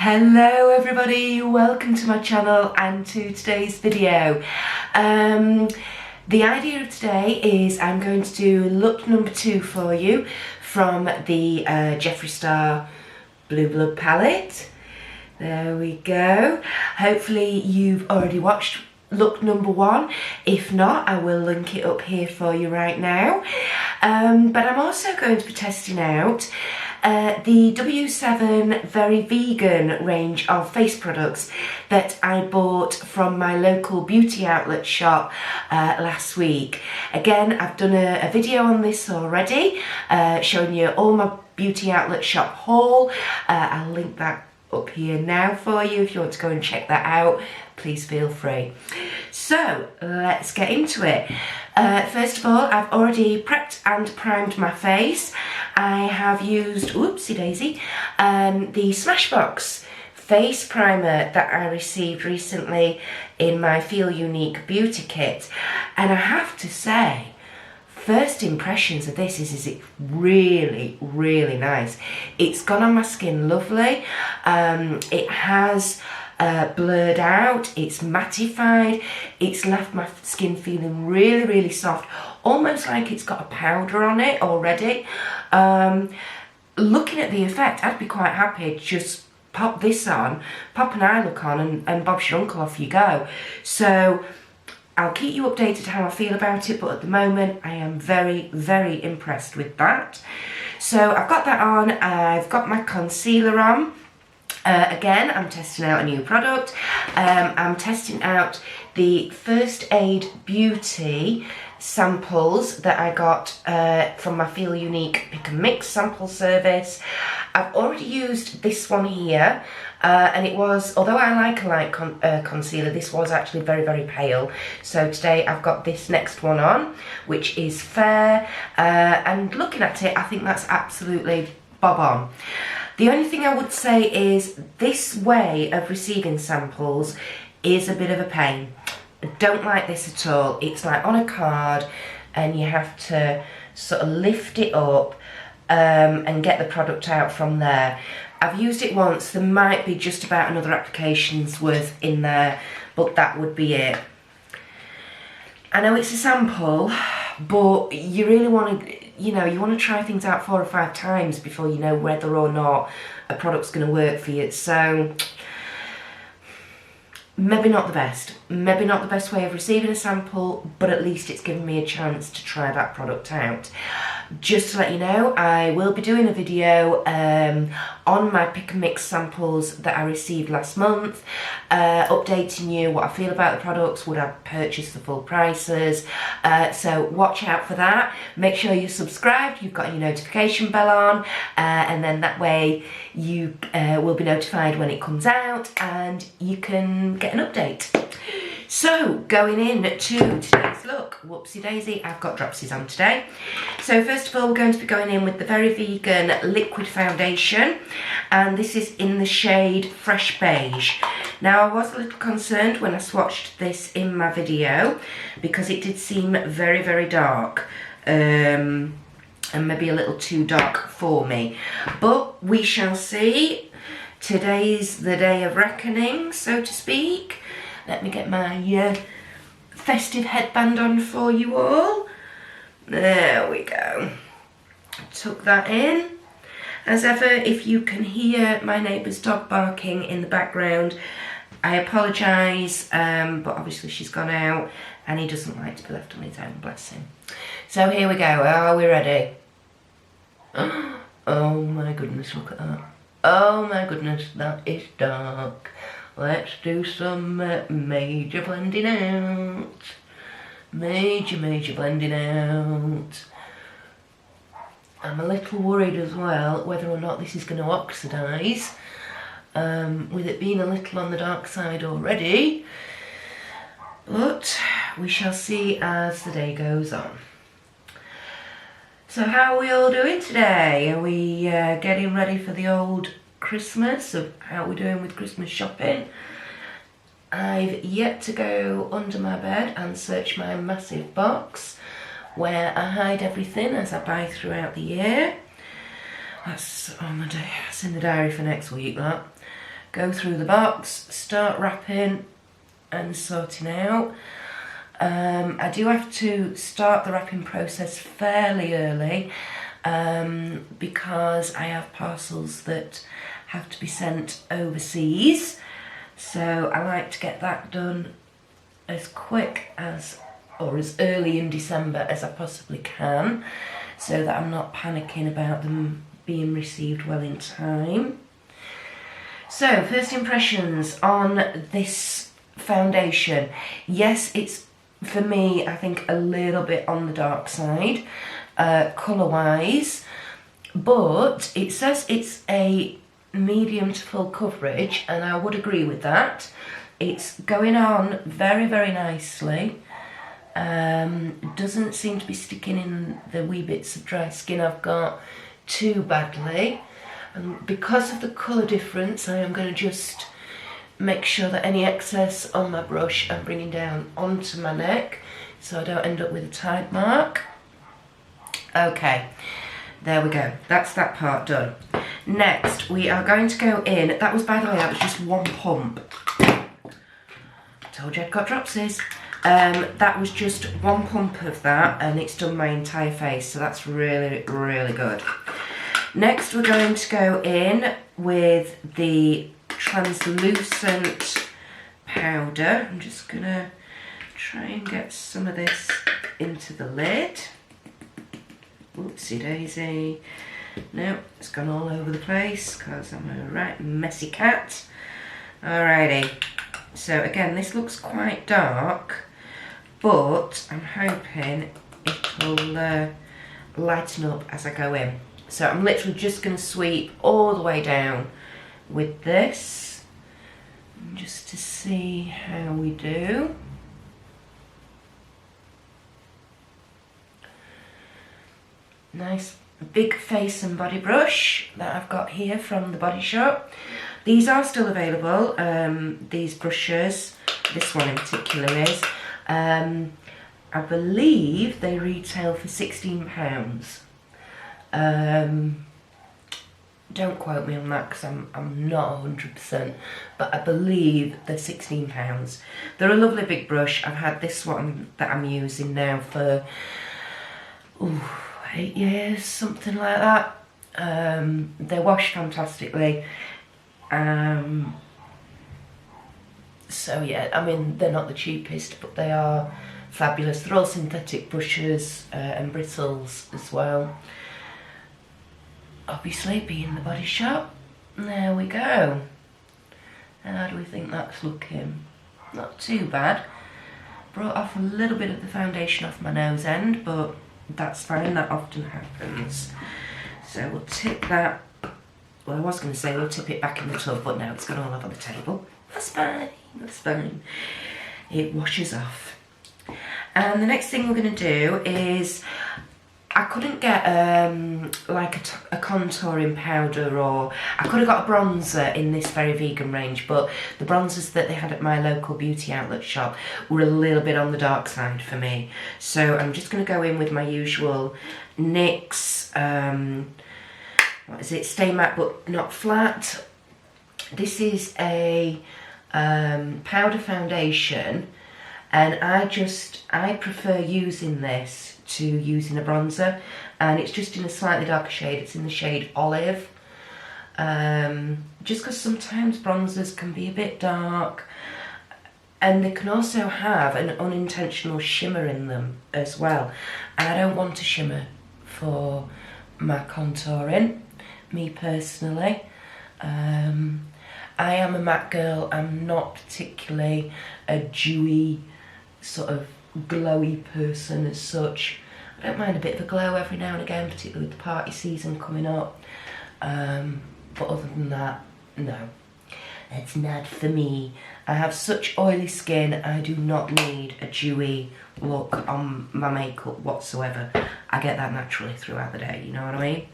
Hello everybody, welcome to my channel and to today's video. The idea of today is I'm going to do look number 2 for you from the Jeffree Star Blue Blood palette. There we go. Hopefully you've already watched look number 1. If not, I will link it up here for you right now. But I'm also going to be testing out the W7 Very Vegan range of face products that I bought from my local beauty outlet shop last week. Again, I've done a video on this already, showing you all my beauty outlet shop haul. I'll link that up here now for you if you want to go and check that out. Please feel free. So let's get into it. First of all, I've already prepped and primed my face. I have used, oopsie daisy, the Smashbox face primer that I received recently in my Feel Unique beauty kit, and I have to say, first impressions of this is it's really nice. It's gone on my skin lovely. It has blurred out, it's mattified, it's left my skin feeling really soft, almost like it's got a powder on it already. Looking at the effect, I'd be quite happy to just pop this on, pop an eye look on, and Bob's your uncle, off you go. So I'll keep you updated how I feel about it, but at the moment I am very impressed with that. So I've got that on, I've got my concealer on. Again, I'm testing out a new product. I'm testing out the First Aid Beauty samples that I got from my Feel Unique Pick and Mix sample service. I've already used this one here, and it was, although I like a light concealer, this was actually very pale. So today I've got this next one on, which is fair, and looking at it, I think that's absolutely bob on. The only thing I would say is this way of receiving samples is a bit of a pain. I don't like this at all. It's like on a card and you have to sort of lift it up and get the product out from there. I've used it once. There might be just about another application's worth in there, but that would be it. I know it's a sample, but you really want to, you know, you want to try things out 4 or 5 times before you know whether or not a product's going to work for you. So maybe not the best. Maybe not the best way of receiving a sample, but at least it's given me a chance to try that product out. Just to let you know, I will be doing a video on my pick and mix samples that I received last month, updating you what I feel about the products, would I purchase the full prices, so watch out for that. Make sure you're subscribed, you've got your notification bell on, and then that way you will be notified when it comes out and you can get an update. So, going in to today's look, whoopsie daisy, I've got dropsies on today. So first of all, we're going to be going in with the Very Vegan Liquid Foundation, and this is in the shade Fresh Beige. Now, I was a little concerned when I swatched this in my video, because it did seem very dark, and maybe a little too dark for me. But we shall see. Today's the day of reckoning, so to speak. Let me get my festive headband on for you all. There we go. Tuck that in. As ever, if you can hear my neighbour's dog barking in the background, I apologise, but obviously she's gone out and he doesn't like to be left on his own, bless him. So here we go. Are we ready? Oh my goodness, look at that. Oh my goodness, that is dark. Let's do some major blending out. Major blending out. I'm a little worried as well whether or not this is going to oxidise, with it being a little on the dark side already. But we shall see as the day goes on. So how are we all doing today? Are we getting ready for the old Christmas? How are we doing with Christmas shopping? I've yet to go under my bed and search my massive box where I hide everything as I buy throughout the year. That's on the day. That's in the diary for next week, that. go through the box, start wrapping and sorting out. I do have to start the wrapping process fairly early because I have parcels that have to be sent overseas, so I like to get that done as quick as, or as early in December as I possibly can, so that I'm not panicking about them being received well in time. So, first impressions on this foundation. Yes, it's, for me, I think a little bit on the dark side, colour-wise, but it says it's a medium to full coverage, and I would agree with that. It's going on very, very nicely. Doesn't seem to be sticking in the wee bits of dry skin I've got too badly. And because of the colour difference, I am going to just make sure that any excess on my brush I'm bringing down onto my neck so I don't end up with a tide mark. Okay, there we go. That's that part done. Next, we are going to go in. That was, by the way, that was just one pump. Told you I'd got dropsies. That was just one pump of that, and it's done my entire face, so that's really, really good. Next, we're going to go in with the translucent powder. I'm just gonna try and get some of this into the lid. Oopsie daisy. No, it's gone all over the place because I'm a right messy cat. Alrighty. So again, this looks quite dark, but I'm hoping it'll lighten up as I go in. So I'm literally just going to sweep all the way down with this, just to see how we do. Nice big face and body brush that I've got here from the Body Shop. These are still available, these brushes, this one in particular is. I believe they retail for £16. Don't quote me on that because I'm not 100%, but I believe they're £16. They're a lovely big brush. I've had this one that I'm using now for 8 years, something like that. They wash fantastically. So yeah, I mean, they're not the cheapest, but they are fabulous. They're all synthetic brushes and bristles as well. Obviously, being the Body Shop. There we go. And how do we think that's looking? Not too bad. Brought off a little bit of the foundation off my nose end, but that's fine, that often happens. So we'll tip that, well, I was going to say we'll tip it back in the tub, but now it's gone all over the table. That's fine, that's fine. It washes off. And the next thing we're going to do is, I couldn't get like a contouring powder, or I could have got a bronzer in this very vegan range, but the bronzers that they had at my local beauty outlet shop were a little bit on the dark side for me. So I'm just going to go in with my usual NYX, what is it, Stay Matte but Not Flat. This is a powder foundation, and I prefer using this to using a bronzer, and it's just in a slightly darker shade. It's in the shade Olive, just because sometimes bronzers can be a bit dark, and they can also have an unintentional shimmer in them as well, and I don't want a shimmer for my contouring, me personally. I am a matte girl. I'm not particularly a dewy sort of glowy person as such. I don't mind a bit of a glow every now and again, particularly with the party season coming up, but other than that, no, it's not for me. I have such oily skin, I do not need a dewy look on my makeup whatsoever. I get that naturally throughout the day, you know what I mean?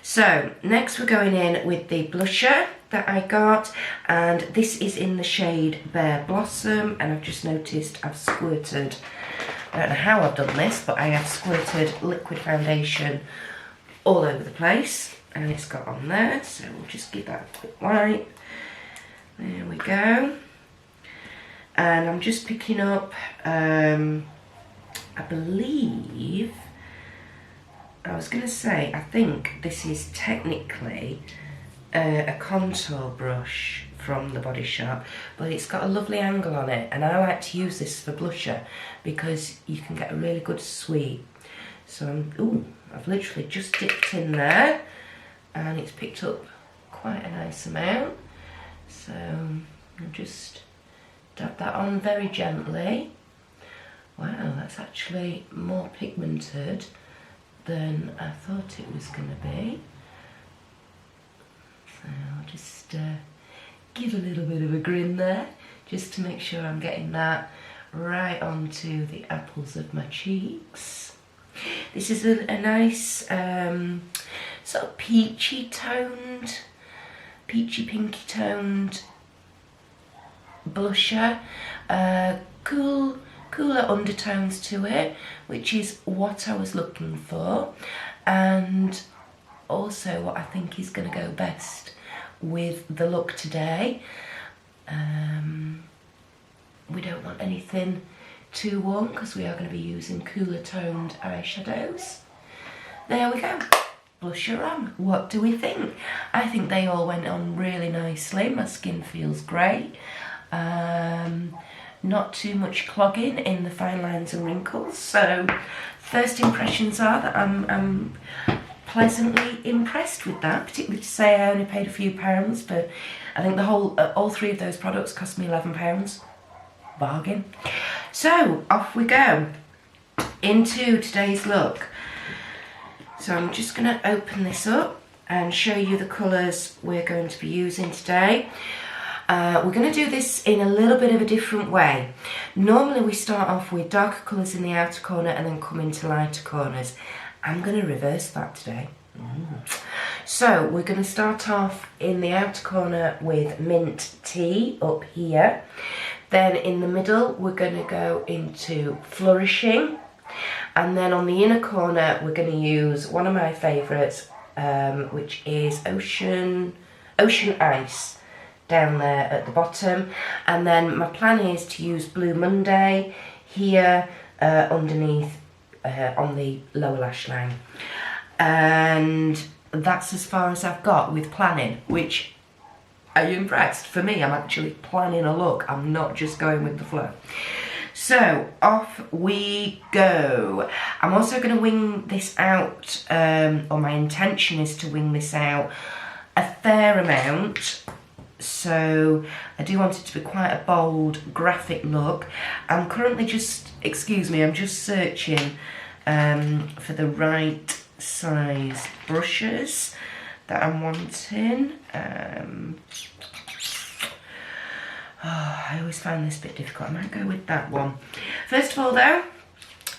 So next we're going in with the blusher that I got, and this is in the shade Bare Blossom, and I've just noticed I've squirted, I don't know how I've done this, but I have squirted liquid foundation all over the place, and it's got on there, so we'll just give that a quick wipe. There we go. And I'm just picking up, I believe, I was going to say, I think this is technically a contour brush from the Body Shop, but it's got a lovely angle on it, and I like to use this for blusher because you can get a really good sweep. So I've literally just dipped in there and it's picked up quite a nice amount. So I'll just dab that on very gently. Wow, that's actually more pigmented than I thought it was going to be. So I'll just give a little bit of a grin there, just to make sure I'm getting that right onto the apples of my cheeks. This is a nice sort of peachy pinky toned blusher. Cooler undertones to it, which is what I was looking for, and also what I think is going to go best with the look today. We don't want anything too warm because we are going to be using cooler toned eyeshadows. There we go, blusher on. What do we think? I think they all went on really nicely. My skin feels great. Not too much clogging in the fine lines and wrinkles. So first impressions are that I'm pleasantly impressed with that, particularly to say I only paid a few pounds, but I think the whole all three of those products cost me £11. Bargain. So off we go into today's look. So I'm just going to open this up and show you the colours we're going to be using today. We're going to do this in a little bit of a different way. Normally we start off with darker colours in the outer corner and then come into lighter corners. I'm going to reverse that today. So we're going to start off in the outer corner with mint tea up here. Then in the middle we're going to go into flourishing. And then on the inner corner we're going to use one of my favourites, which is ocean ice, down there at the bottom. And then my plan is to use Blue Monday here underneath on the lower lash line. And that's as far as I've got with planning, which, are you impressed? For me, I'm actually planning a look. I'm not just going with the flow. So off we go. I'm also going to wing this out, or my intention is to wing this out a fair amount. So I do want it to be quite a bold, graphic look. I'm currently just, I'm just searching for the right size brushes that I'm wanting. I always find this a bit difficult. I might go with that one. First of all though,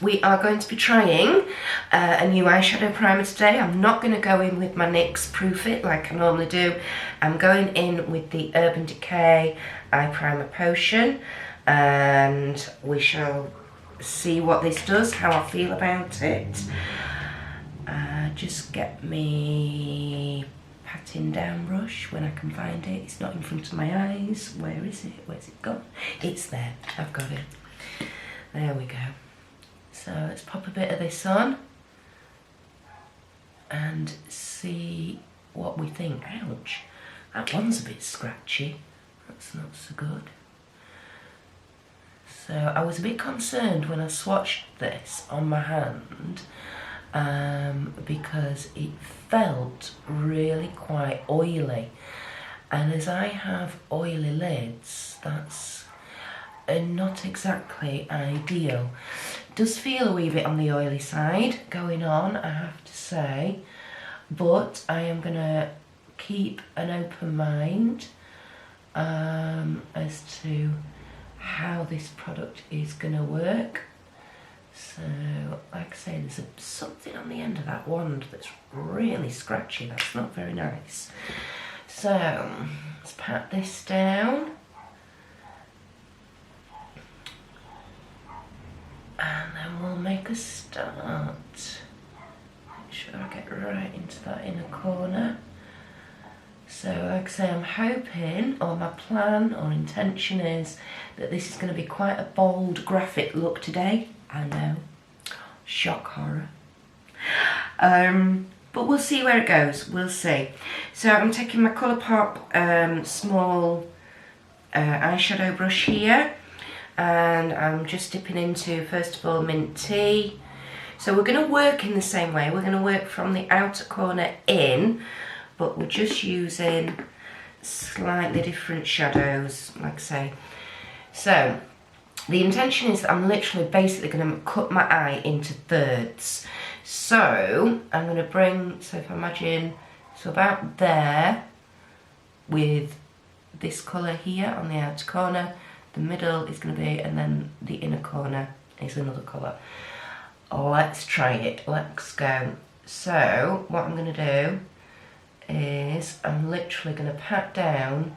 we are going to be trying a new eyeshadow primer today. I'm not going to go in with my NYX Proof It like I normally do. I'm going in with the Urban Decay Eye Primer Potion, and we shall see what this does, how I feel about it. Just get me patting down brush when I can find it. It's not in front of my eyes. Where is it? Where's it gone? It's there. I've got it. There we go. So let's pop a bit of this on and see what we think. Ouch, that one's a bit scratchy. That's not so good. So I was a bit concerned when I swatched this on my hand because it felt really quite oily. And as I have oily lids, that's not exactly ideal. Does feel a wee bit on the oily side going on, I have to say, but I am going to keep an open mind as to how this product is going to work. So, like I say, there's something on the end of that wand that's really scratchy. That's not very nice. So, let's pat this down. And then we'll make a start. Make sure I get right into that inner corner. So like I say, I'm hoping, or my plan or intention is that this is going to be quite a bold graphic look today. I know, shock horror. But we'll see where it goes, we'll see. So I'm taking my Colourpop small eyeshadow brush here, and I'm just dipping into, first of all, mint tea. So we're going to work in the same way. We're going to work from the outer corner in, but we're just using slightly different shadows, like I say. So the intention is that I'm literally basically going to cut my eye into thirds. So I'm going to bring, so if I imagine, so about there with this colour here on the outer corner, the middle is going to be, and then the inner corner is another colour. Let's try it, let's go. So what I'm going to do is I'm literally going to pat down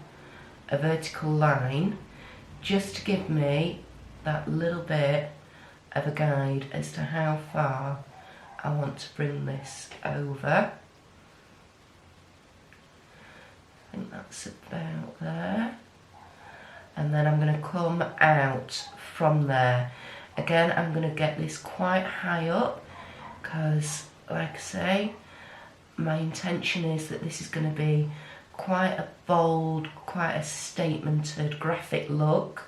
a vertical line just to give me that little bit of a guide as to how far I want to bring this over. I think that's about there. And then I'm going to come out from there. Again, I'm going to get this quite high up because, like I say, my intention is that this is going to be quite a bold, quite a statemented graphic look.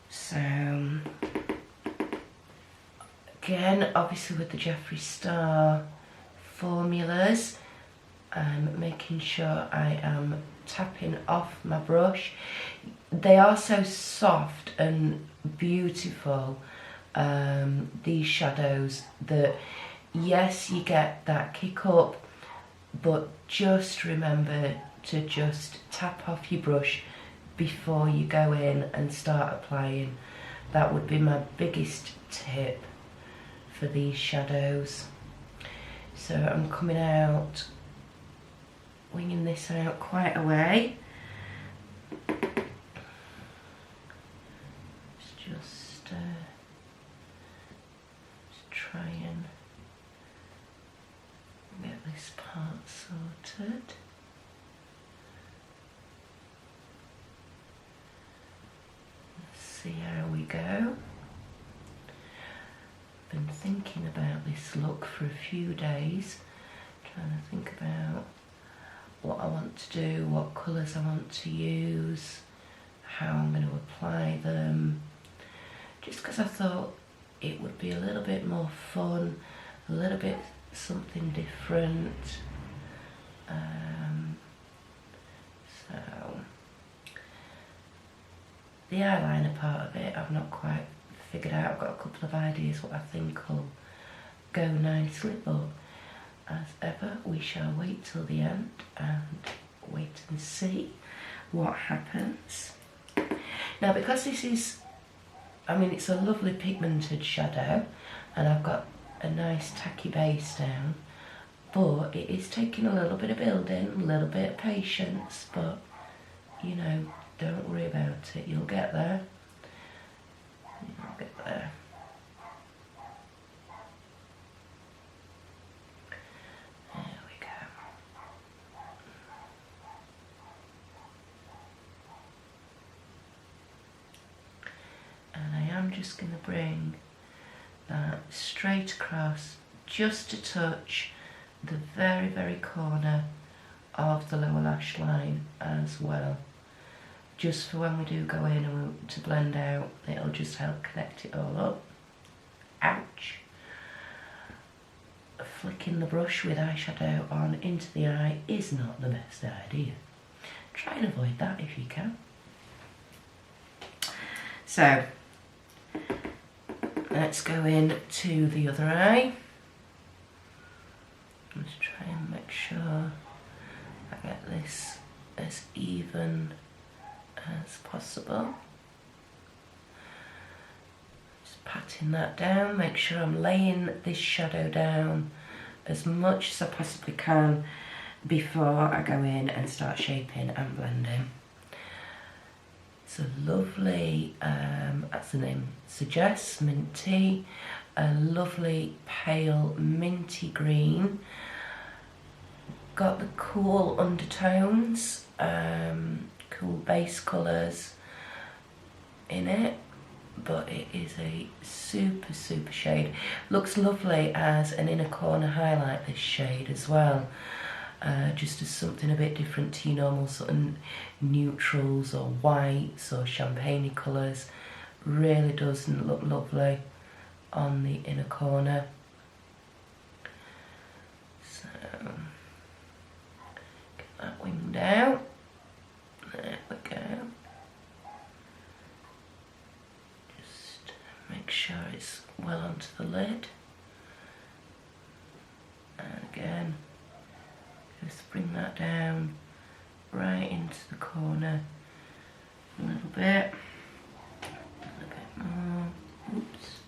So again, obviously with the Jeffree Star formulas, I'm making sure I am tapping off my brush. They are so soft and beautiful, these shadows, that yes, you get that kick up, but just remember to just tap off your brush before you go in and start applying. That would be my biggest tip for these shadows. So I'm coming out, winging this out quite a way. Just try and get this part sorted. Let's see how we go. Been thinking about this look for a few days, trying to think about what I want to do, what colours I want to use, how I'm going to apply them, just because I thought it would be a little bit more fun, a little bit something different. So the eyeliner part of it I've not quite figured out. I've got a couple of ideas what I think will go nicely, but as ever we shall wait till the end and wait and see what happens. Now, because this is, I mean, it's a lovely pigmented shadow and I've got a nice tacky base down, but it is taking a little bit of building, a little bit of patience, but you know, don't worry about it, you'll get there. You'll get there. There we go. And I am just going to bring that straight across, just to touch the very, very corner of the lower lash line as well. Just for when we do go in and to blend out, it'll just help connect it all up. Ouch. Flicking the brush with eyeshadow on into the eye is not the best idea. Try and avoid that if you can. So, let's go in to the other eye. Let's try and make sure I get this as even as possible. Just patting that down, make sure I'm laying this shadow down as much as I possibly can before I go in and start shaping and blending. It's a lovely, as the name suggests, mint tea, a lovely pale minty green. got the cool undertones, cool base colours in it, but it is a super shade. Looks lovely as an inner corner highlight, this shade as well. Just as something a bit different to your normal sort of neutrals or whites or champagne colours. Really does look lovely on the inner corner. So get that winged out. There we go. Just make sure it's well onto the lid. And again, just bring that down right into the corner a little bit more. Oops.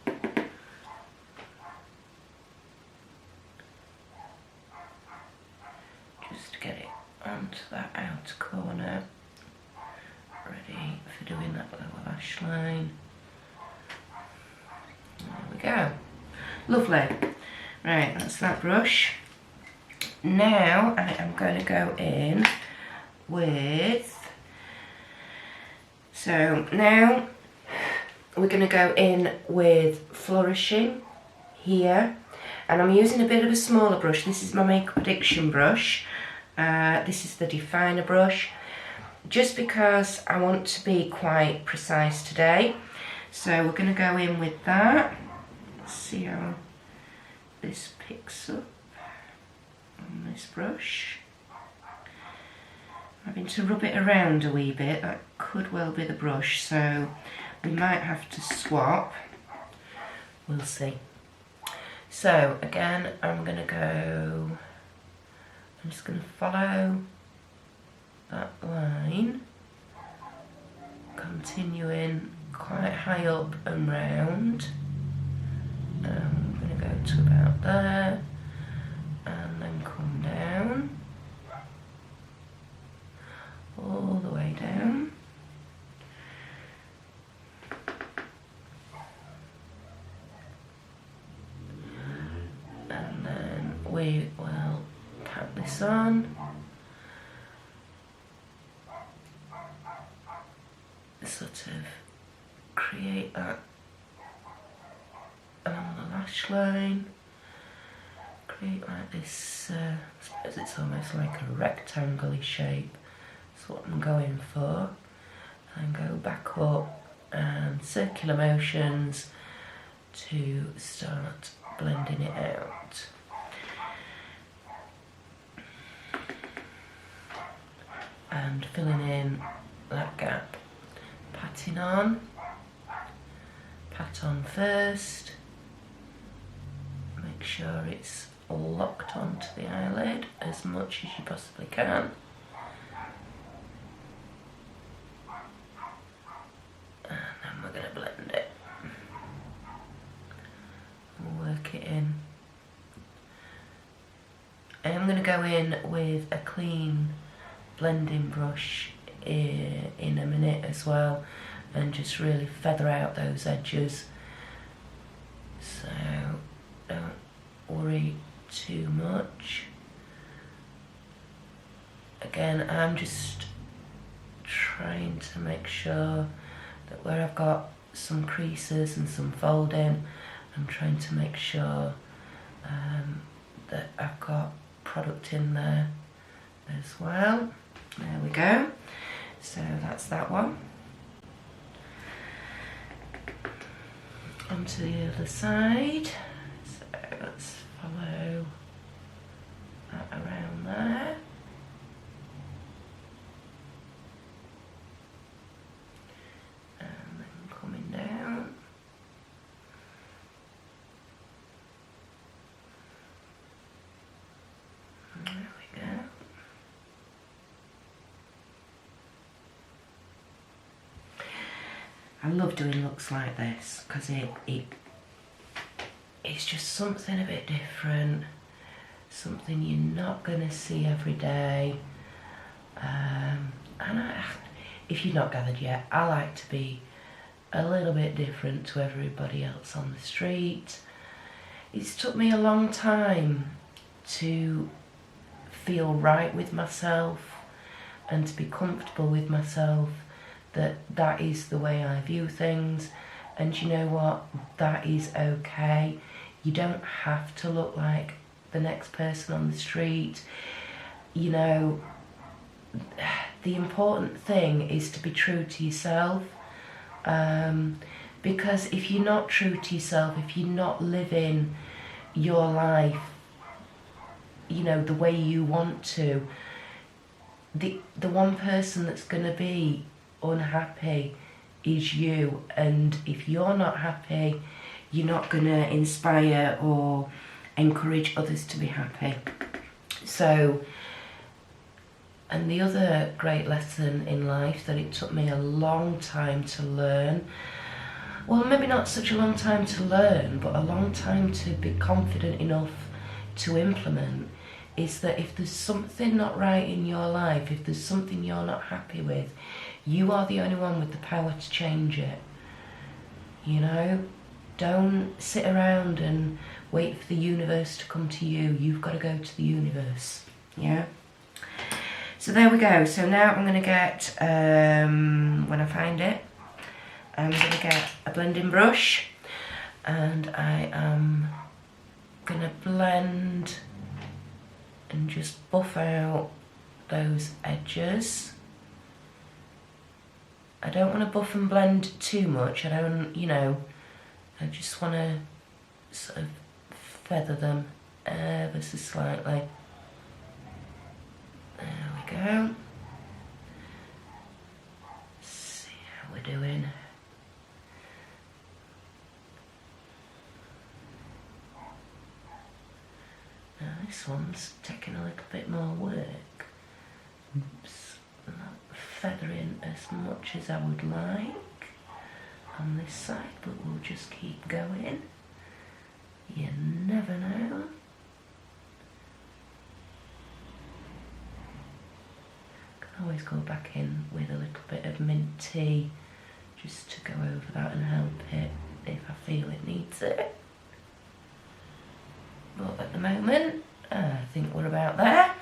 Just to get it onto that outer corner, ready for doing that lower lash line. There we go. Lovely. Right, that's that brush. Now I am going to go in with, so now we're going to go in with Flourishing here, and I'm using a bit of a smaller brush. This is my Makeup Addiction brush. This is the Definer brush, just because I want to be quite precise today. So we're going to go in with that. Let's see how this picks up on this brush. I'm having to rub it around a wee bit. That could well be the brush, so we might have to swap. We'll see. So again, I'm just going to follow that line, continuing quite high up and round. I'm going to go to about there and then come down all the way down. And then we will tap this on. Sort of create that along the lash line. Create like this, I suppose it's almost like a rectangle-y shape. That's what I'm going for. And go back up and circular motions to start blending it out. And filling in that gap. Patting on. Pat on first. Make sure it's locked onto the eyelid as much as you possibly can. And then we're going to blend it. We'll work it in. I'm going to go in with a clean blending brush in a minute as well, and just really feather out those edges, so don't worry too much. Again, I'm just trying to make sure that where I've got some creases and some folding, I'm trying to make sure that I've got product in there as well. There we go. So that's that one. Onto the other side. So let's follow that around there. And then coming down. There we go. I love doing looks like this because it's just something a bit different, something you're not going to see every day. And if you've not gathered yet, I like to be a little bit different to everybody else on the street. It's took me a long time to feel right with myself and to be comfortable with myself, that is the way I view things. And you know what, that is okay. You don't have to look like the next person on the street. You know, the important thing is to be true to yourself, because if you're not true to yourself, if you're not living your life, you know, the way you want to, the one person that's going to be unhappy is you. And if you're not happy, you're not going to inspire or encourage others to be happy. So, and the other great lesson in life that it took me a long time to learn, well, maybe not such a long time to learn, but a long time to be confident enough to implement, is that if there's something not right in your life, if there's something you're not happy with, you are the only one with the power to change it. You know, don't sit around and wait for the universe to come to you. You've got to go to the universe. Yeah. So there we go. So now I'm going to get, when I find it, I'm going to get a blending brush, and I am going to blend and just buff out those edges. I don't want to buff and blend too much. I don't, you know, I just want to sort of feather them ever so slightly. There we go. Let's see how we're doing. Now this one's taking a little bit more work. Oops, not feathering as much as I would like on this side, but we'll just keep going. You never know. Can always go back in with a little bit of mint tea just to go over that and help it if I feel it needs it. But at the moment, I think we're about there.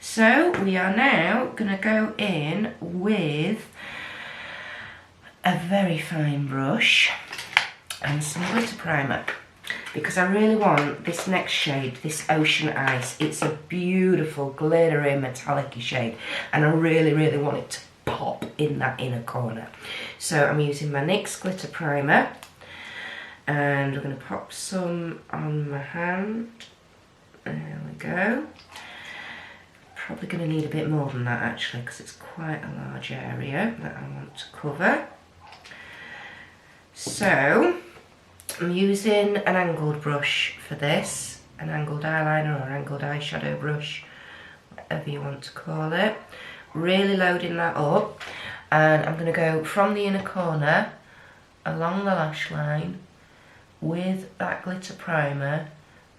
So we are now going to go in with a very fine brush and some glitter primer, because I really want this next shade, this Ocean Ice. It's a beautiful glittery metallic-y shade, and I really, really want it to pop in that inner corner. So I'm using my NYX glitter primer, and we're going to pop some on my hand. There we go. Probably going to need a bit more than that actually, because it's quite a large area that I want to cover. So I'm using an angled brush for this, an angled eyeliner or angled eyeshadow brush, whatever you want to call it. Really loading that up, and I'm going to go from the inner corner along the lash line with that glitter primer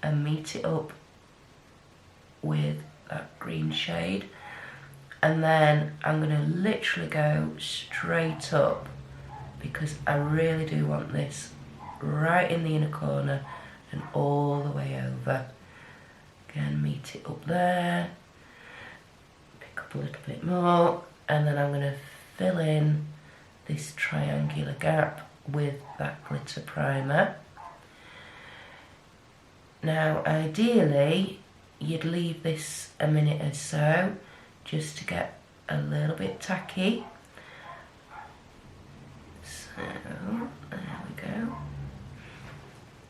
and meet it up with that green shade, and then I'm going to literally go straight up, because I really do want this right in the inner corner and all the way over. Again, meet it up there, pick up a little bit more, and then I'm going to fill in this triangular gap with that glitter primer. Now ideally you'd leave this a minute or so just to get a little bit tacky. So there we go.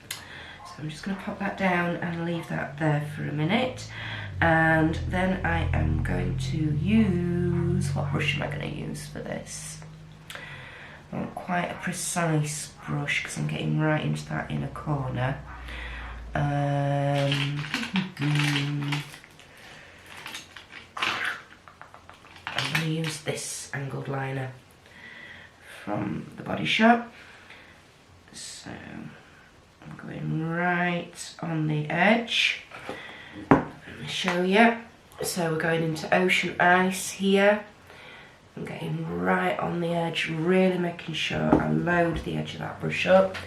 So I'm just going to pop that down and leave that there for a minute, and then I am going to use, what brush am I going to use for this? I want quite a precise brush because I'm getting right into that inner corner. I'm going to use this angled liner from the Body Shop. So I'm going right on the edge. Let me show you. So we're going into Ocean Ice here. I'm getting right on the edge, really making sure I load the edge of that brush up.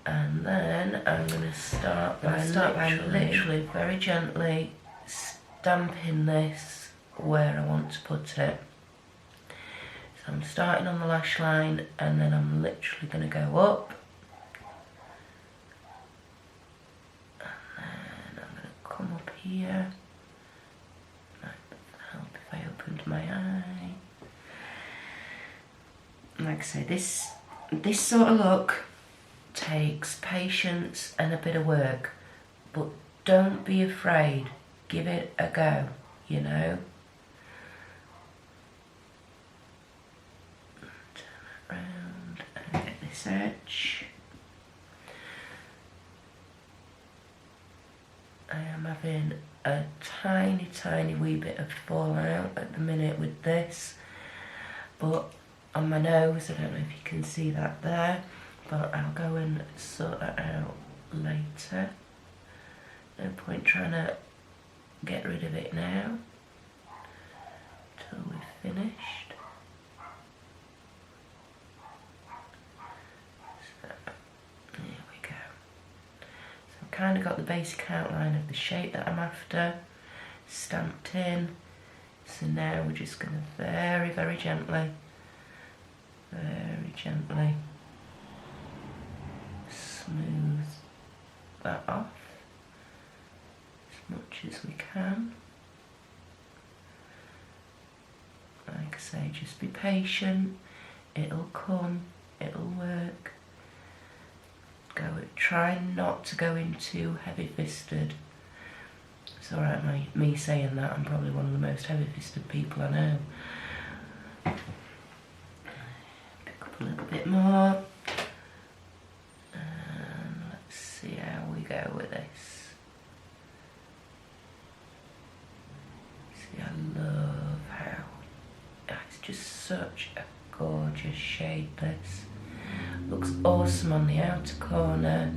And then I'm going to start by literally very gently damping this where I want to put it. So I'm starting on the lash line and then I'm literally going to go up. And then I'm going to come up here. Might help if I opened my eye. Like I say, this sort of look takes patience and a bit of work, but don't be afraid. Give it a go, you know. Turn it round and get this edge. I am having a tiny wee bit of fallout at the minute with this, but on my nose, I don't know if you can see that there, but I'll go and sort that out later. No point trying to get rid of it now till we've finished. So there we go. So I've kind of got the basic outline of the shape that I'm after stamped in. So now we're just going to very gently smooth that off as much as we can. Like I say, just be patient, it'll come, it'll work. Try not to go in too heavy-fisted. It's alright me saying that, I'm probably one of the most heavy-fisted people I know. Pick up a little bit more. And let's see how we go with this. See, I love how it's just such a gorgeous shade, this. Looks awesome on the outer corner,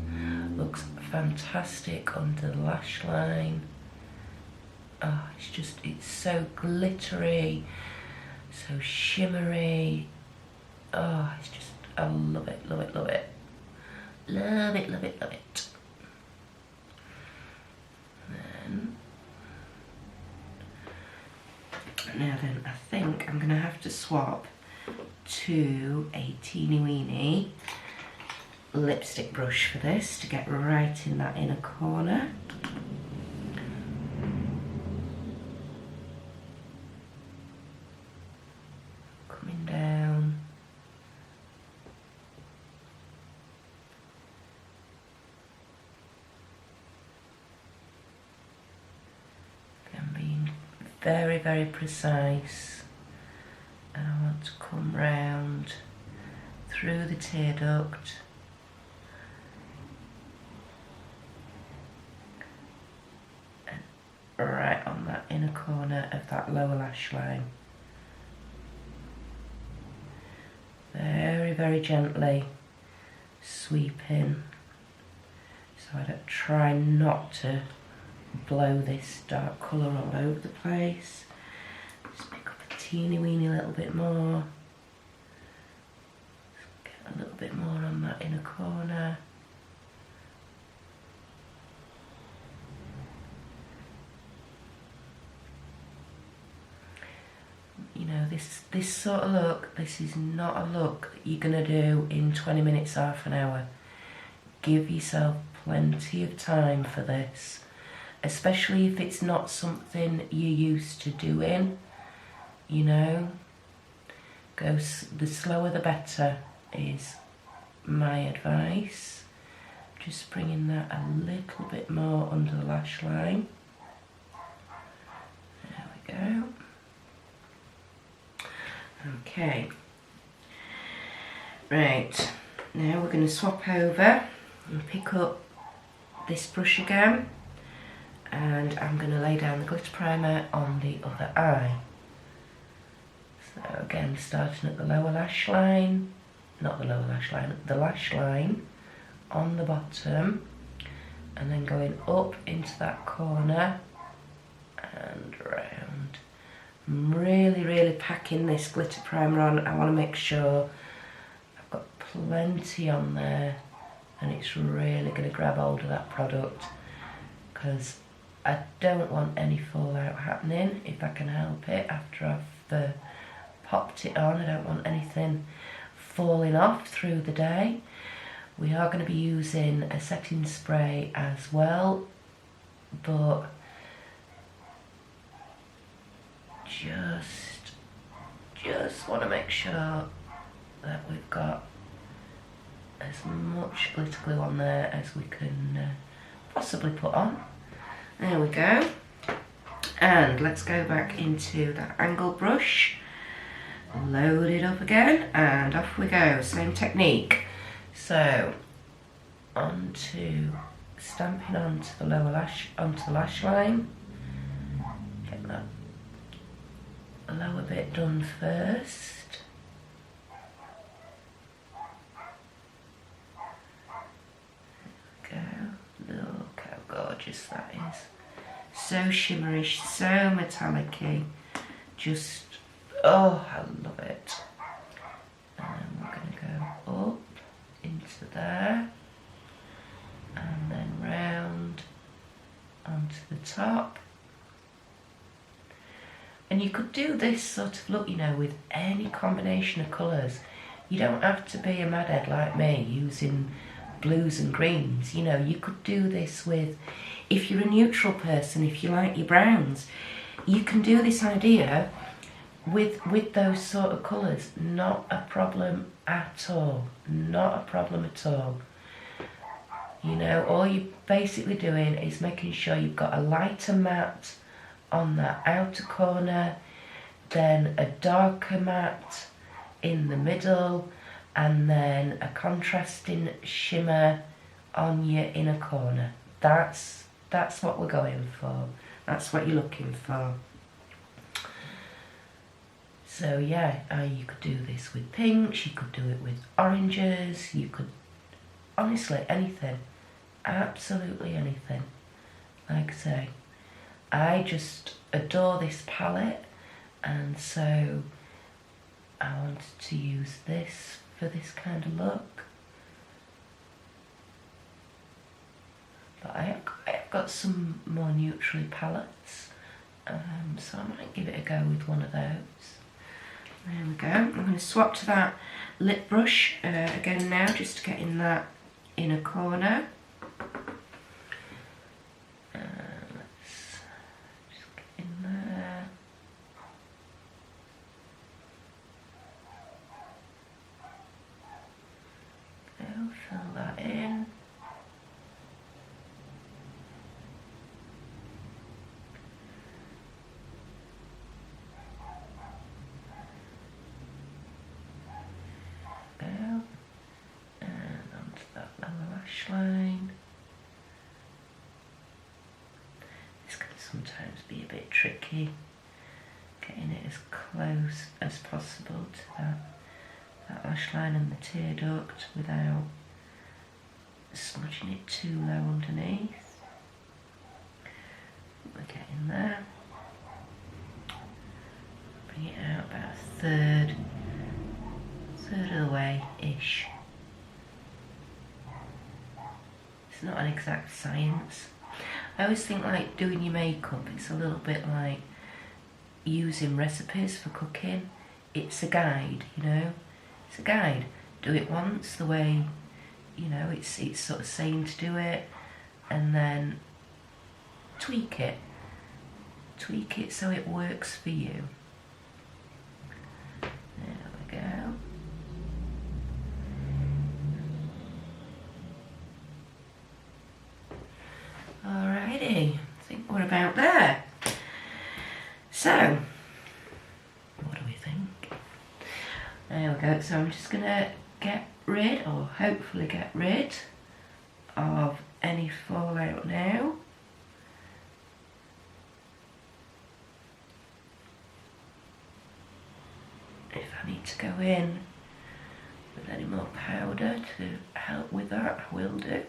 looks fantastic under the lash line. Oh, it's so glittery, so shimmery. Oh, I love it. Now then, I think I'm gonna have to swap to a teeny weeny lipstick brush for this to get right in that inner corner. Coming down. I'm being very precise. And I want to come round through the tear duct and right on that inner corner of that lower lash line. Very gently sweeping, so I don't try not to blow this dark colour all over the place. Just pick up a teeny weeny little bit more. Get a little bit more on that inner corner. You know, this sort of look, this is not a look that you're going to do in 20 minutes, half an hour. Give yourself plenty of time for this, especially if it's not something you're used to doing. You know, the slower the better is my advice. Just bringing that a little bit more under the lash line. There we go. Okay. Right, now we're going to swap over and pick up this brush again, and I'm going to lay down the glitter primer on the other eye. So again, starting at the lower lash line, not the lower lash line, the lash line on the bottom, and then going up into that corner and round. I'm really packing this glitter primer on. I want to make sure I've got plenty on there and it's really going to grab hold of that product, because I don't want any fallout happening if I can help it after I've popped it on. I don't want anything falling off through the day. We are going to be using a setting spray as well, but just want to make sure that we've got as much glitter glue on there as we can possibly put on. There we go. And let's go back into that angle brush, load it up again, and off we go. Same technique. So stamping onto the lower lash, onto the lash line. Get that lower bit done first. There we go. Look how gorgeous that is. So shimmery, so metallic-y. Just, oh, I love it. And then we're going to go up into there, and then round onto the top. And you could do this sort of look, you know, with any combination of colours. You don't have to be a madhead like me using blues and greens. You know, you could do this with, if you're a neutral person, if you like your browns, you can do this idea with those sort of colours. Not a problem at all. Not a problem at all. You know, all you're basically doing is making sure you've got a lighter matte on that outer corner, then a darker matte in the middle, and then a contrasting shimmer on your inner corner. That's what we're going for. That's what you're looking for. So yeah, you could do this with pinks, you could do it with oranges, you could, honestly, anything. Absolutely anything. Like I say, I just adore this palette, and so I wanted to use this for this kind of look. But I have got some more neutral palettes, so I might give it a go with one of those. There we go. I'm going to swap to that lip brush again now, just to get in that inner corner. Let's just get in there. Go, fill that in. Line. This can sometimes be a bit tricky, getting it as close as possible to that lash line and the tear duct without smudging it too low underneath. We're getting there. Bring it out about a third of the way-ish. It's not an exact science. I always think like doing your makeup, it's a little bit like using recipes for cooking. It's a guide, you know. It's a guide. Do it once the way, you know, it's sort of saying to do it, and then tweak it. Tweak it so it works for you. There we go. Alrighty, I think we're about there. So, what do we think? There we go, so I'm just going to get rid, or hopefully get rid, of any fallout now. If I need to go in with any more powder to help with that, I will do.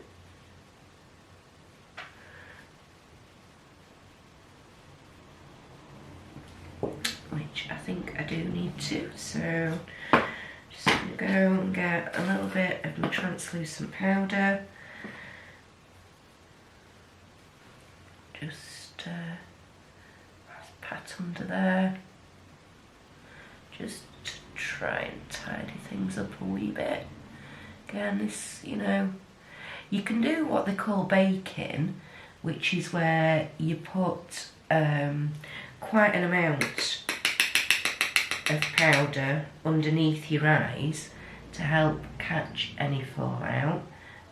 Which I think I do need to, so just going to go and get a little bit of my translucent powder, just that under there, just to try and tidy things up a wee bit. Again, this, you know, you can do what they call baking, which is where you put quite an amount of powder underneath your eyes to help catch any fallout,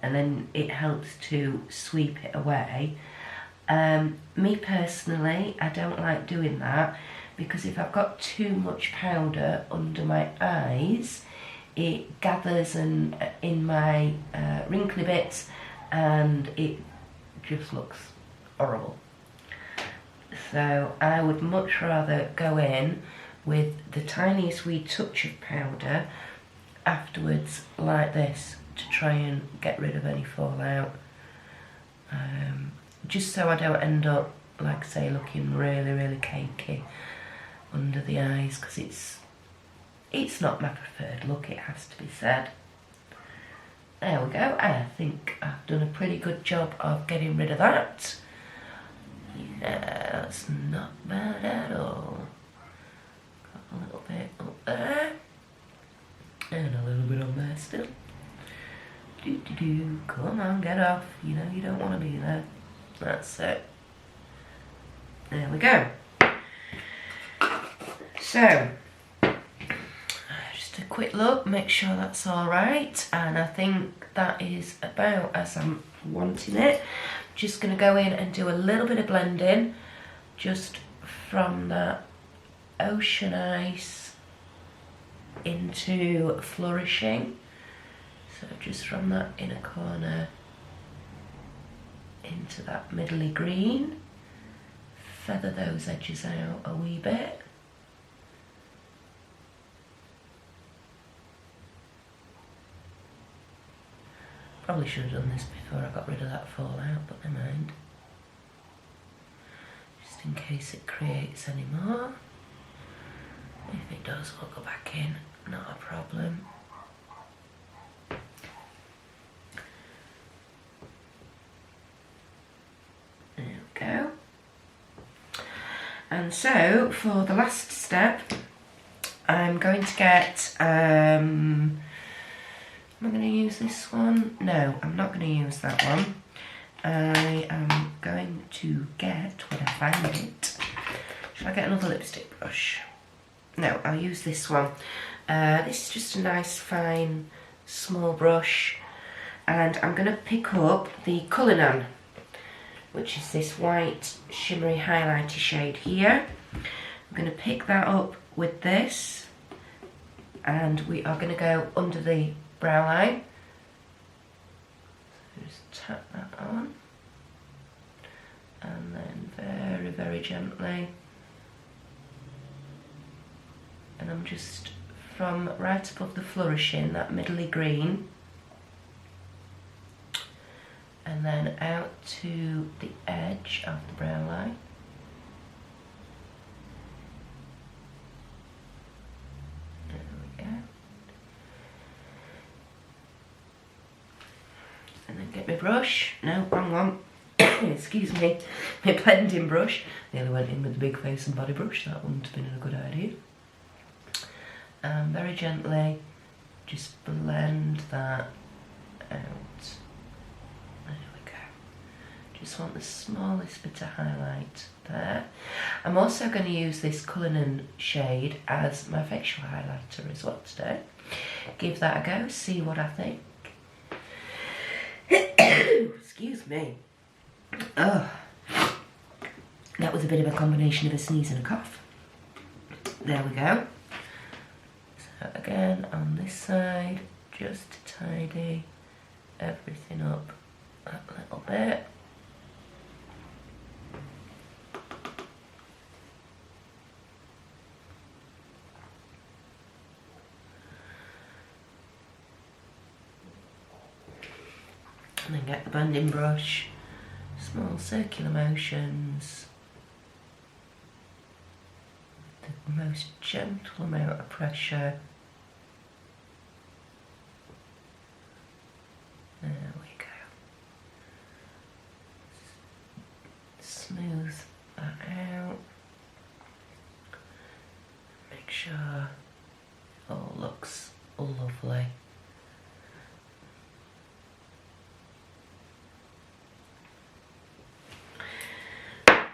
and then it helps to sweep it away. Me personally, I don't like doing that, because if I've got too much powder under my eyes, it gathers in my wrinkly bits and it just looks horrible. So I would much rather go in with the tiniest wee touch of powder afterwards, like this, to try and get rid of any fallout. Just so I don't end up, like I say, looking really, really cakey under the eyes, because it's not my preferred look, it has to be said. There we go. I think I've done a pretty good job of getting rid of that. Yeah, that's not bad at all. Got a little bit up there, and a little bit on there still. Come on, get off. You know you don't want to be there. That's it. There we go. So, just a quick look, make sure that's alright, and I think that is about as I'm wanting it. Just going to go in and do a little bit of blending, just from that ocean ice into flourishing. So just from that inner corner into that middly green, feather those edges out a wee bit. Probably should have done this before I got rid of that fallout, but never mind. Just in case it creates any more. If it does, we'll go back in, not a problem. There we go. And so, for the last step, I'm going to get, am I going to use this one? No, I'm not going to use that one. I am going to get, when I find it, should I get another lipstick brush? No, I'll use this one. This is just a nice, fine, small brush. And I'm going to pick up the Cullinan, which is this white shimmery highlighter shade here. I'm going to pick that up with this, and we are going to go under the brow line. So just tap that on, and then very, very gently, and I'm just from right above the flourishing, that middly green, and then out to the edge of the brow line. There we go. And then get my brush. No, wrong one. Excuse me. My blending brush. Nearly went in with the big face and body brush. That wouldn't have been a good idea. And very gently just blend that out. There we go. Just want the smallest bit of highlight there. I'm also going to use this Cullinan shade as my facial highlighter as well today. Give that a go, see what I think. Excuse me. Oh, that was a bit of a combination of a sneeze and a cough. There we go. So again, on this side, just to tidy everything up a little bit. And then get the blending brush, small circular motions, the most gentle amount of pressure. There we go. Smooth that out. sure it all looks lovely. A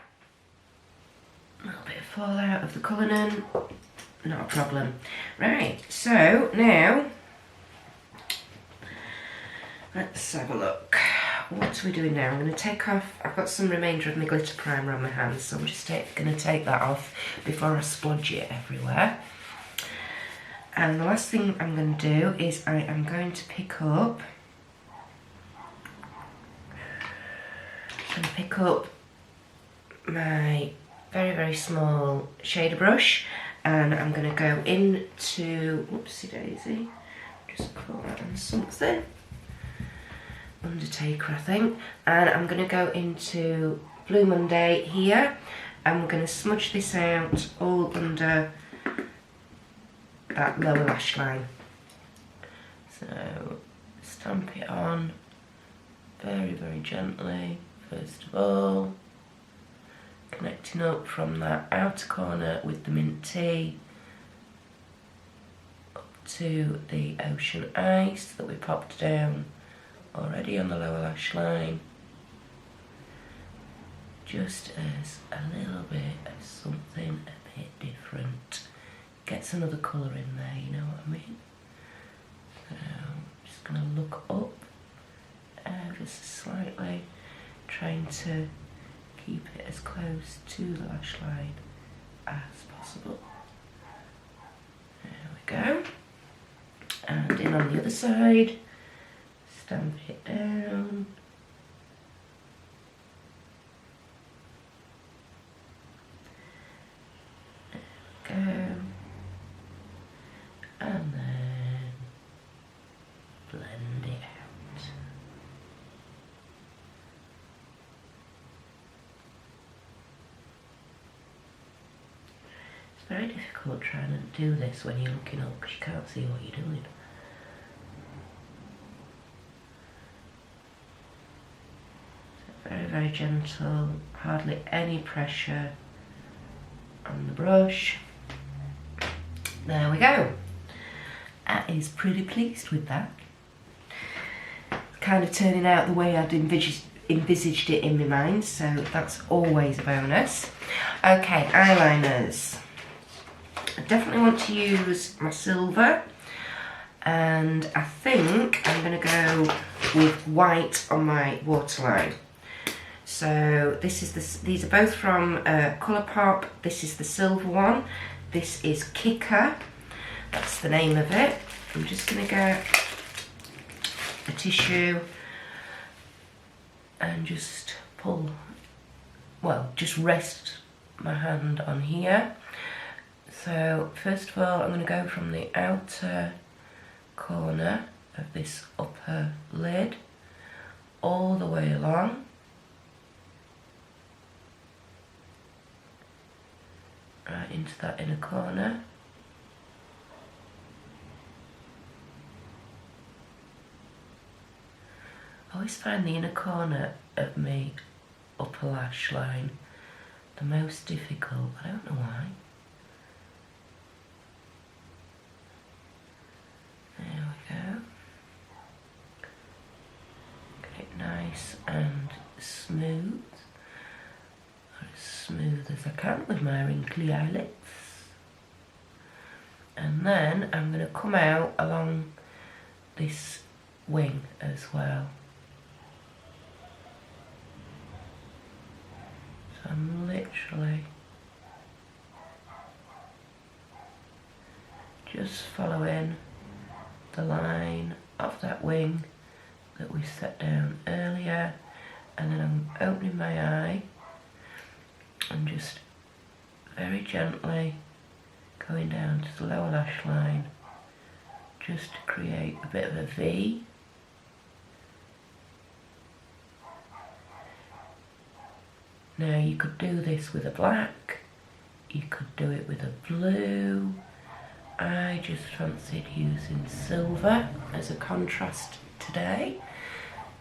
little bit of fallout of the colour, not a problem. Right, so now let's have a look. What are we doing now? I'm going to take off, I've got some remainder of my glitter primer on my hands, so I'm just going to take that off before I splodge it everywhere. And the last thing I'm going to do is I am going to pick up my very small shader brush, and I'm going to go into, whoopsie daisy, just call that on something, Undertaker I think, and I'm going to go into Blue Monday here. I'm going to smudge this out all under that lower lash line. So stamp it on very gently first of all, connecting up from that outer corner with the mint tea up to the ocean ice that we popped down already on the lower lash line, just as a little bit of something a bit different. Gets another colour in there, you know what I mean? So I'm just going to look up ever so slightly, trying to keep it as close to the lash line as possible. There we go. And in on the other side, stamp it down. There we go. And then blend it out. It's very difficult trying to do this when you're looking up because you can't see what you're doing. So very gentle, hardly any pressure on the brush. There we go. I is pretty pleased with that. It's kind of turning out the way I'd envisaged it in my mind, so that's always a bonus. Okay, eyeliners. I definitely want to use my silver, and I think I'm going to go with white on my waterline. So this is these are both from Colourpop. This is the silver one. This is Kicker. That's the name of it. I'm just going to get a tissue and just pull, well, just rest my hand on here. So first of all, I'm going to go from the outer corner of this upper lid all the way along. Right into that inner corner. I always find the inner corner of my upper lash line the most difficult. I don't know why. There we go. Get it nice and smooth. As smooth as I can with my wrinkly eyelids. And then I'm going to come out along this wing as well. So I'm literally just following the line of that wing that we set down earlier, and then I'm opening my eye and just very gently going down to the lower lash line just to create a bit of a V. Now you could do this with a black, you could do it with a blue. I just fancied using silver as a contrast today.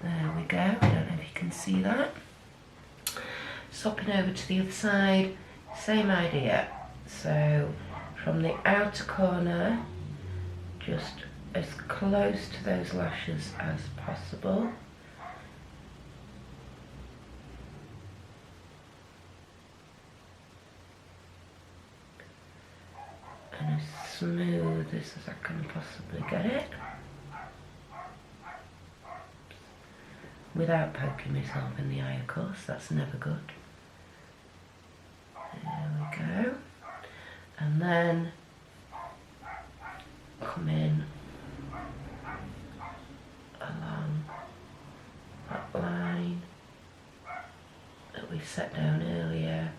There we go, I don't know if you can see that. Swapping over to the other side, same idea. So from the outer corner, just as close to those lashes as possible. And as smooth as I can possibly get it, without poking myself in the eye, of course, that's never good. There we go. And then come in along that line that we set down earlier.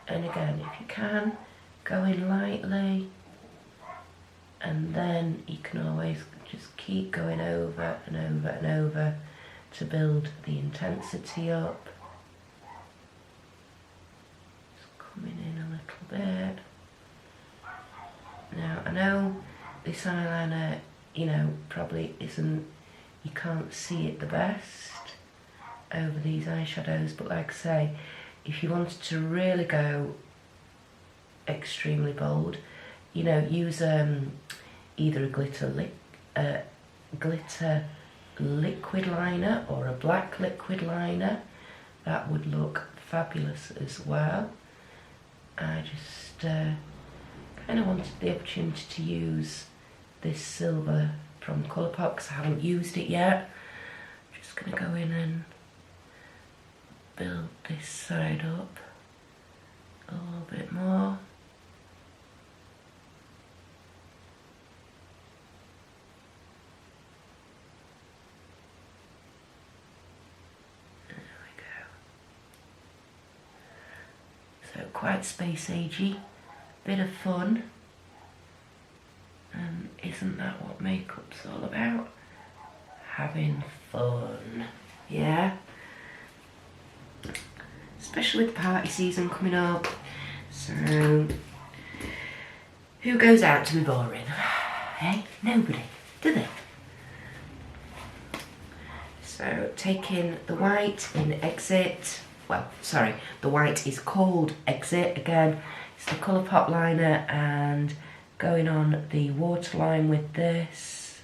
And again, if you can, go in lightly, and then you can always just keep going over and over and over to build the intensity up. Just coming in a little bit. Now, I know this eyeliner, you know, probably isn't, you can't see it the best over these eyeshadows, but like I say, if you wanted to really go extremely bold, you know, use either a glitter liquid liner or a black liquid liner. That would look fabulous as well. I just kind of wanted the opportunity to use this silver from Colourpop because I haven't used it yet. Just going to go in and build this side up a little bit more. Quite space agey, bit of fun, and isn't that what makeup's all about? Having fun, yeah? Especially with party season coming up, so who goes out to be boring? Hey, nobody, do they? So taking the white in Exit. Well, sorry, the white is called Exit again. It's the Colourpop liner and going on the waterline with this.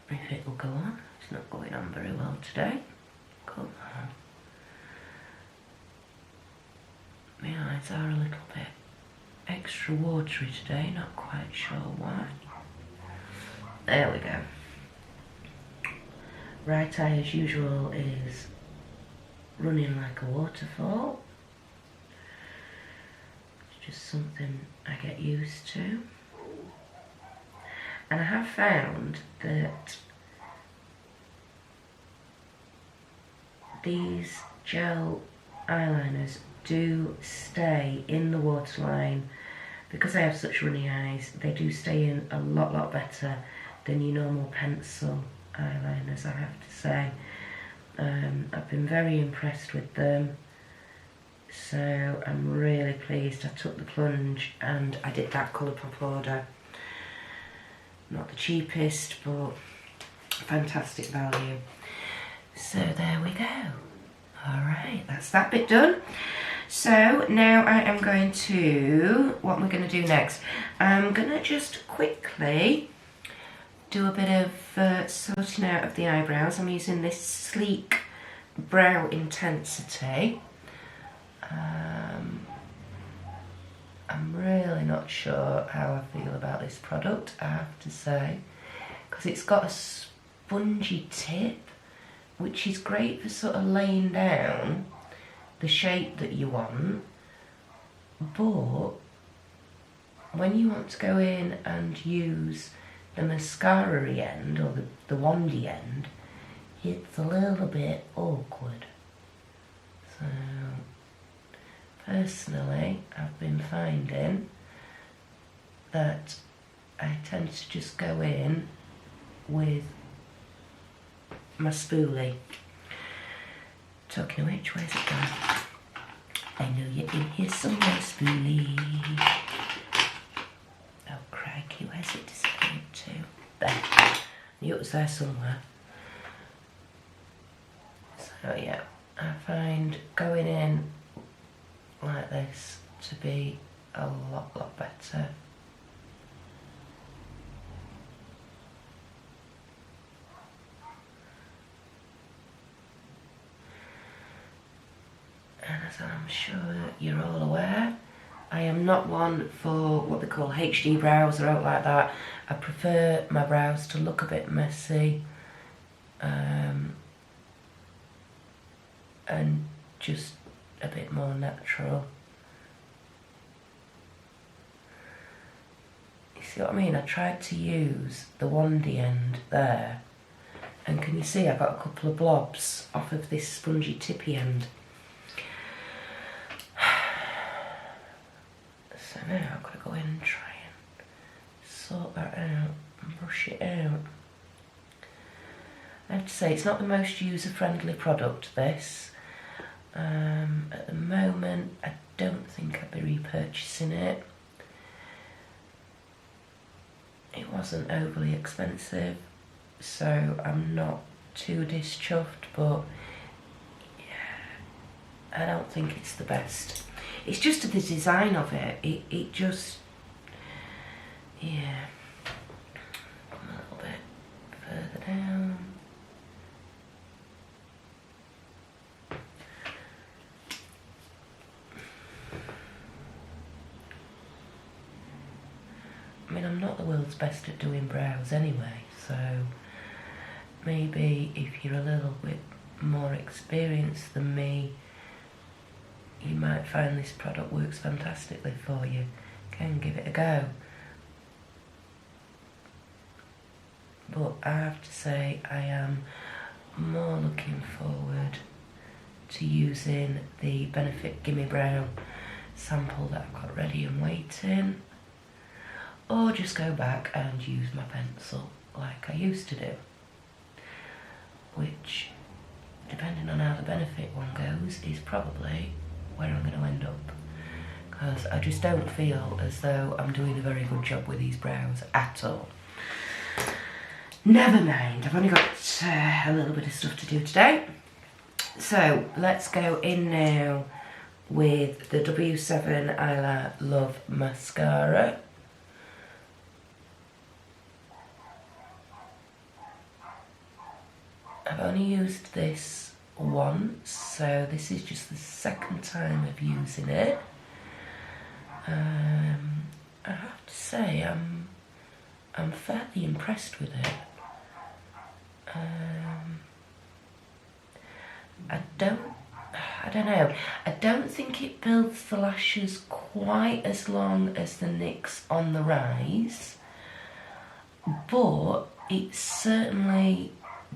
If it will go on. It's not going on very well today. Come on. My eyes are a little bit extra watery today, not quite sure why. There we go. Right eye as usual is running like a waterfall. It's just something I get used to. And I have found that these gel eyeliners do stay in the waterline. Because I have such runny eyes, they do stay in a lot better than your normal pencil eyeliners, I have to say. I've been very impressed with them, so I'm really pleased I took the plunge and I did that Colourpop order. Not the cheapest, but fantastic value. So there we go. Alright, that's that bit done. So now I am going to, what am I going to do next? I'm going to just quickly do a bit of sorting out of the eyebrows. I'm using this Sleek Brow Intensity. I'm really not sure how I feel about this product, I have to say, because it's got a spongy tip, which is great for sort of laying down the shape that you want, but when you want to go in and use the mascara end or the wandy end, it's a little bit awkward. So personally, I've been finding that I tend to just go in with my spoolie. Talking of which, where's it gone? I know you're in here somewhere, spoolie. Oh crikey, where's it disappeared to? There. It was there somewhere. So yeah, I find going in like this to be a lot better. And as I'm sure you're all aware, I am not one for what they call HD brows or out like that. I prefer my brows to look a bit messy and just a bit more natural. You see what I mean? I tried to use the wandy end there, and can you see I got a couple of blobs off of this spongy tippy end. So now I've got to go in and try and sort that out and brush it out. I have to say, it's not the most user-friendly product, this. At the moment, I don't think I'd be repurchasing it. It wasn't overly expensive, so I'm not too dischuffed, but yeah, I don't think it's the best. It's just the design of it, it just, yeah. Come a little bit further down. I mean, I'm not the world's best at doing brows anyway, so maybe if you're a little bit more experienced than me, you might find this product works fantastically for you. Can give it a go. But I have to say, I am more looking forward to using the Benefit Gimme Brow sample that I've got ready and waiting, or just go back and use my pencil like I used to do, which, depending on how the Benefit one goes, is probably where I'm going to end up, because I just don't feel as though I'm doing a very good job with these brows at all. Never mind, I've only got a little bit of stuff to do today. So let's go in now with the W7 I Love Mascara. I've only used this once, so this is just the second time of using it. I have to say I'm fairly impressed with it. I don't know. I don't think it builds the lashes quite as long as the NYX On The Rise, but it certainly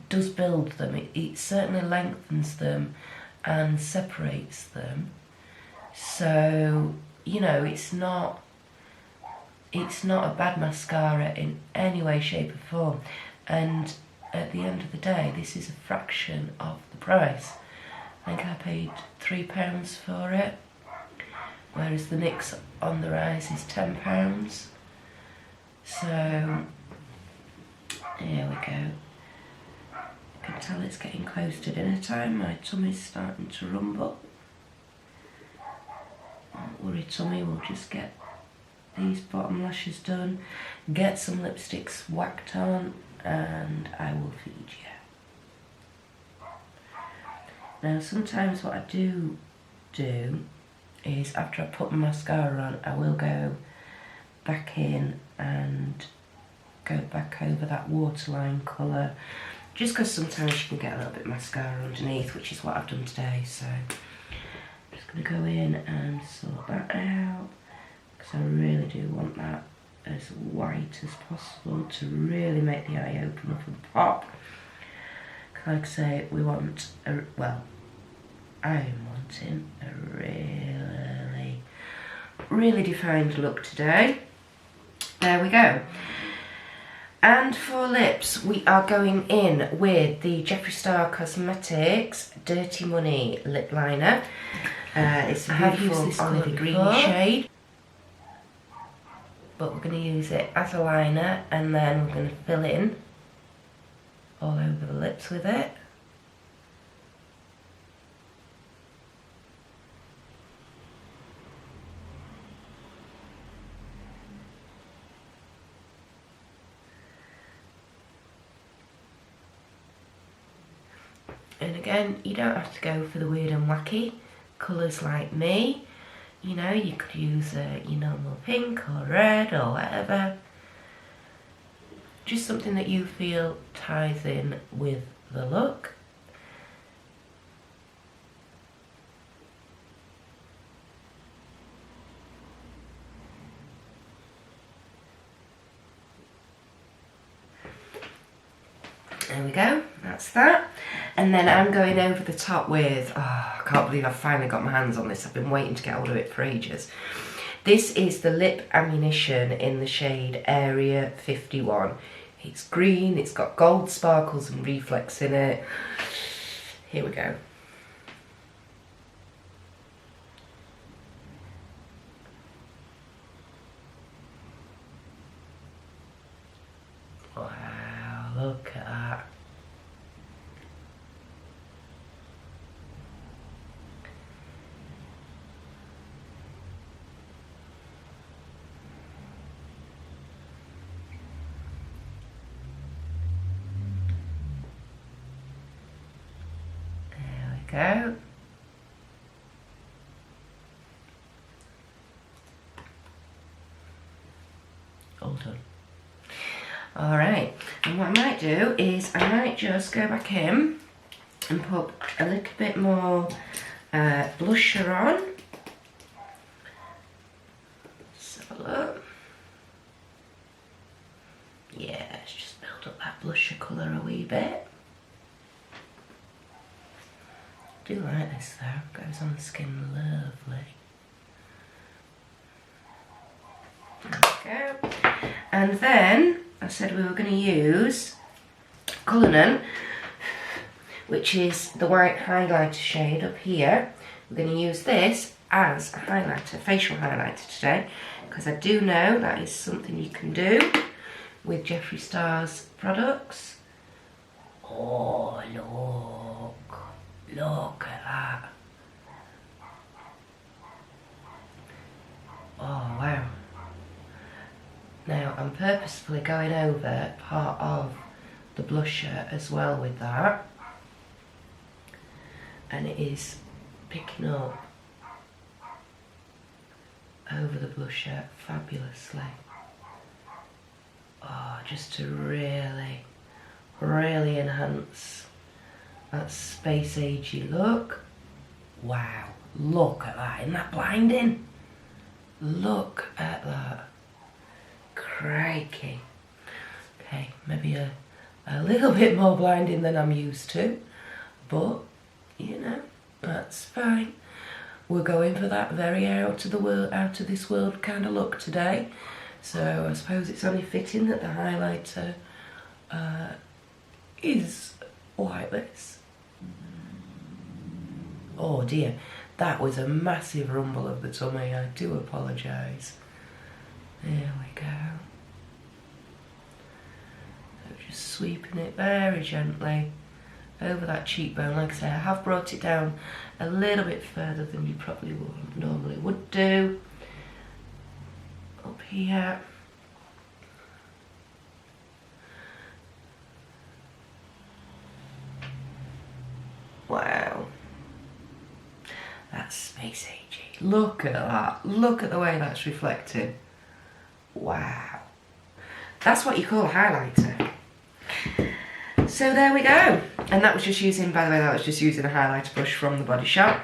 does build them. It certainly lengthens them and separates them. So, you know, it's not a bad mascara in any way, shape or form. And at the end of the day, this is a fraction of the price. I think I paid £3 for it, whereas the NYX On The Rise is £10. So, here we go. You can tell it's getting close to dinner time. My tummy's starting to rumble. Don't worry, tummy, we'll just get these bottom lashes done, get some lipsticks whacked on, and I will feed you. Now, sometimes what I do is, after I put my mascara on, I will go back in and go back over that waterline colour, just because sometimes you can get a little bit of mascara underneath, which is what I've done today. So I'm just going to go in and sort that out, because I really do want that as white as possible to really make the eye open up and pop. Like I say, we want a, well, I am wanting a really defined look today. There we go. And for lips, we are going in with the Jeffree Star Cosmetics Dirty Money lip liner. It's a beautiful olivey green shade, but we're going to use it as a liner, and then we're going to fill in all over the lips with it. And again, you don't have to go for the weird and wacky colours like me. You know, you could use your normal pink or red or whatever. Just something that you feel ties in with the look. There we go, that's that. And then I'm going over the top with, oh, I can't believe I've finally got my hands on this. I've been waiting to get hold of it for ages. This is the Lip Ammunition in the shade Area 51. It's green, it's got gold sparkles and reflex in it. Here we go. Wow, look at that. Go. All done. Alright, and what I might do is I might just go back in and put a little bit more blusher on. Let's have a look. Yeah, let's just build up that blusher colour a wee bit. I do like this though, goes on the skin lovely. There we go. And then I said we were going to use Cullinan, which is the white highlighter shade up here. We're going to use this as a highlighter, facial highlighter today, because I do know that is something you can do with Jeffree Star's products. Oh, look at that. Oh, wow. Now, I'm purposefully going over part of the blusher as well with that. And it is picking up over the blusher fabulously. Oh, just to really, really enhance that space agey look. Wow, look at that, isn't that blinding? Look at that. Crikey. Okay, maybe a little bit more blinding than I'm used to, but you know, that's fine. We're going for that very out of this world kind of look today. So I suppose it's only fitting that the highlighter is like this. Oh dear, that was a massive rumble of the tummy. I do apologise. There we go. So just sweeping it very gently over that cheekbone. Like I say, I have brought it down a little bit further than you probably normally would do. Up here. Wow. That's space agey. Look at that. Look at the way that's reflected. Wow. That's what you call a highlighter. So there we go. And that was just using, by the way, that was just using a highlighter brush from the Body Shop.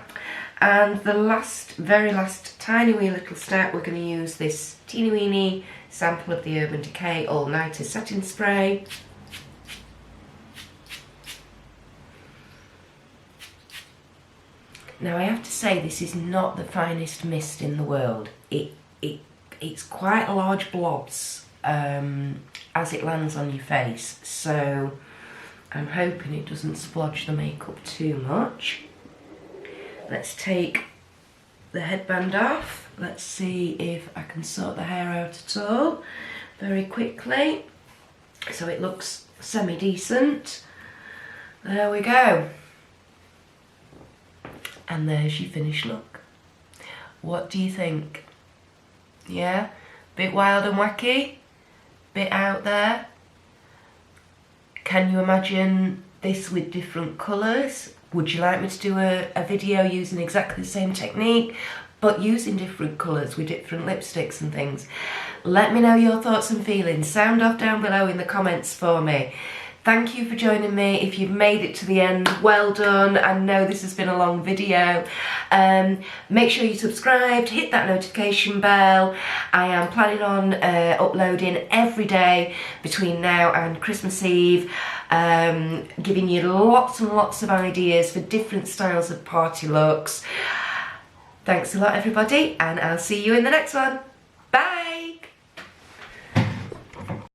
And the last, very last tiny wee little step, we're going to use this teeny weeny sample of the Urban Decay All Nighter Setting Spray. Now I have to say, this is not the finest mist in the world. It's quite large blobs as it lands on your face, so I'm hoping it doesn't splodge the makeup too much. Let's take the headband off. Let's see if I can sort the hair out at all very quickly. so it looks semi-decent. There we go. And there's your finished look. What do you think? Yeah? Bit wild and wacky? Bit out there? Can you imagine this with different colours? Would you like me to do a video using exactly the same technique, but using different colours with different lipsticks and things? Let me know your thoughts and feelings. Sound off down below in the comments for me. Thank you for joining me. If you've made it to the end, well done. I know this has been a long video. Make sure you subscribed, hit that notification bell. I am planning on uploading every day between now and Christmas Eve, giving you lots and lots of ideas for different styles of party looks. Thanks a lot, everybody, and I'll see you in the next one.